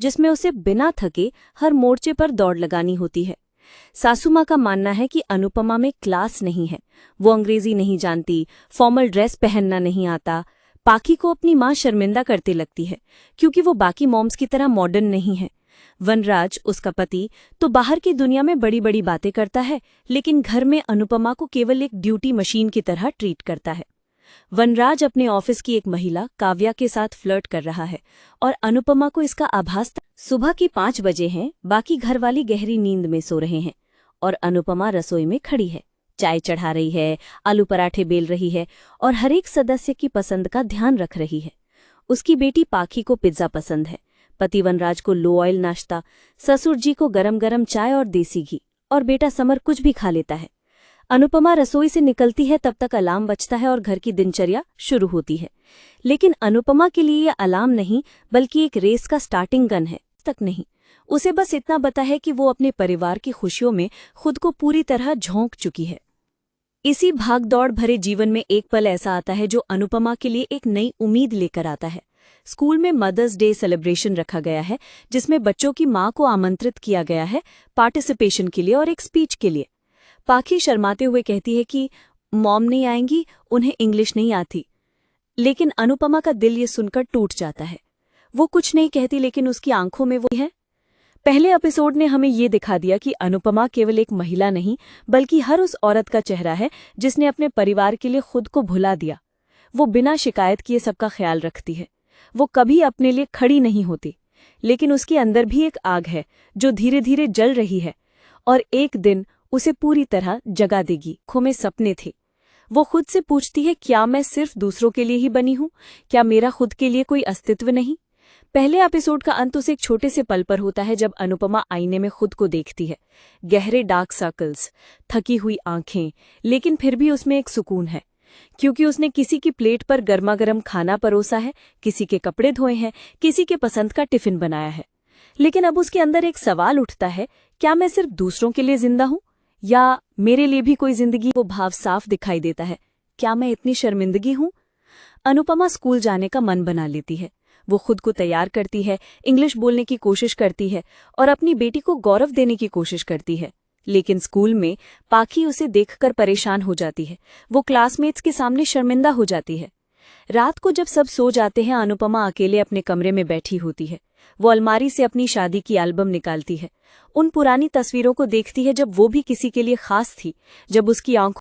जिसमें उसे बिना थके हर मोर्चे पर दौड़ लगानी होती है। सासू माँ का मानना है कि अनुपमा में क्लास नहीं है, वो अंग्रेजी नहीं जानती, फॉर्मल ड्रेस पहनना नहीं आता। पाखी को अपनी माँ शर्मिंदा करते लगती है क्योंकि वो बाकी मॉम्स की तरह मॉडर्न नहीं है। वनराज, उसका पति, तो बाहर की दुनिया में बड़ी बड़ी बातें करता है, लेकिन घर में अनुपमा को केवल एक ड्यूटी मशीन की तरह ट्रीट करता है। वनराज अपने ऑफिस की एक महिला काव्या के साथ फ्लर्ट कर रहा है और अनुपमा को इसका आभास था। सुबह की 5 बजे हैं, बाकी घरवाली गहरी नींद में सो रहे हैं और अनुपमा रसोई में खड़ी है, चाय चढ़ा रही है, आलू पराठे बेल रही है और हर एक सदस्य की पसंद का ध्यान रख रही है। उसकी बेटी पाखी को पिज्जा पसंद है, पति वनराज को लो ऑयल नाश्ता, ससुर जी को गरम गरम चाय और देसी घी, और बेटा समर कुछ भी खा लेता है। अनुपमा रसोई से निकलती है, तब तक अलार्म बजता है और घर की दिनचर्या शुरू होती है। लेकिन अनुपमा के लिए यह अलार्म नहीं, बल्कि एक रेस का स्टार्टिंग गन है। तक नहीं, उसे बस इतना पता है कि वो अपने परिवार की खुशियों में खुद को पूरी तरह झोंक चुकी है। इसी भागदौड़ भरे जीवन में एक पल ऐसा आता है जो अनुपमा के लिए एक नई उम्मीद लेकर आता है। स्कूल में मदर्स डे सेलिब्रेशन रखा गया है, जिसमें बच्चों की माँ को आमंत्रित किया गया है पार्टिसिपेशन के लिए और एक स्पीच के लिए। पाखी शर्माते हुए कहती है कि मॉम नहीं आएंगी, उन्हें इंग्लिश नहीं आती। लेकिन अनुपमा का दिल ये सुनकर टूट जाता है। वो कुछ नहीं कहती, लेकिन उसकी आंखों में वो है। पहले एपिसोड ने हमें ये दिखा दिया कि अनुपमा केवल एक महिला नहीं, बल्कि हर उस औरत का चेहरा है जिसने अपने परिवार के लिए खुद को भुला दिया। वो बिना शिकायत किए सबका ख्याल रखती है, वो कभी अपने लिए खड़ी नहीं होती, लेकिन उसके अंदर भी एक आग है जो धीरे धीरे जल रही है और एक दिन उसे पूरी तरह जगा देगी। आँखों में सपने थे। वो खुद से पूछती है, क्या मैं सिर्फ दूसरों के लिए ही बनी हूँ? क्या मेरा खुद के लिए कोई अस्तित्व नहीं? पहले एपिसोड का अंत उसे एक छोटे से पल पर होता है, जब अनुपमा आईने में खुद को देखती है। गहरे डार्क सर्कल्स, थकी हुई आंखें, लेकिन फिर भी उसमें एक सुकून है, क्योंकि उसने किसी की प्लेट पर गर्मा गर्म खाना परोसा है, किसी के कपड़े धोए हैं, किसी के पसंद का टिफिन बनाया है। लेकिन अब उसके अंदर एक सवाल उठता है, क्या मैं सिर्फ दूसरों के लिए जिंदा हूँ, या मेरे लिए भी कोई जिंदगी? वो भाव साफ दिखाई देता है, क्या मैं इतनी शर्मिंदगी हूँ? अनुपमा स्कूल जाने का मन बना लेती है। वो खुद को तैयार करती है, इंग्लिश बोलने की कोशिश करती है और अपनी बेटी को गौरव देने की कोशिश करती है। लेकिन स्कूल में पाखी उसे देखकर परेशान हो जाती है। वो क्लासमेट्स के सामने शर्मिंदा हो जाती है। रात को जब सब सो जाते हैं, अनुपमा अकेले अपने कमरे में बैठी होती है। वो अलमारी से अपनी शादी की एल्बम निकालती है, उन पुरानी तस्वीरों को देखती है जब वो भी किसी के लिए खास थी, जब उसकी आंखों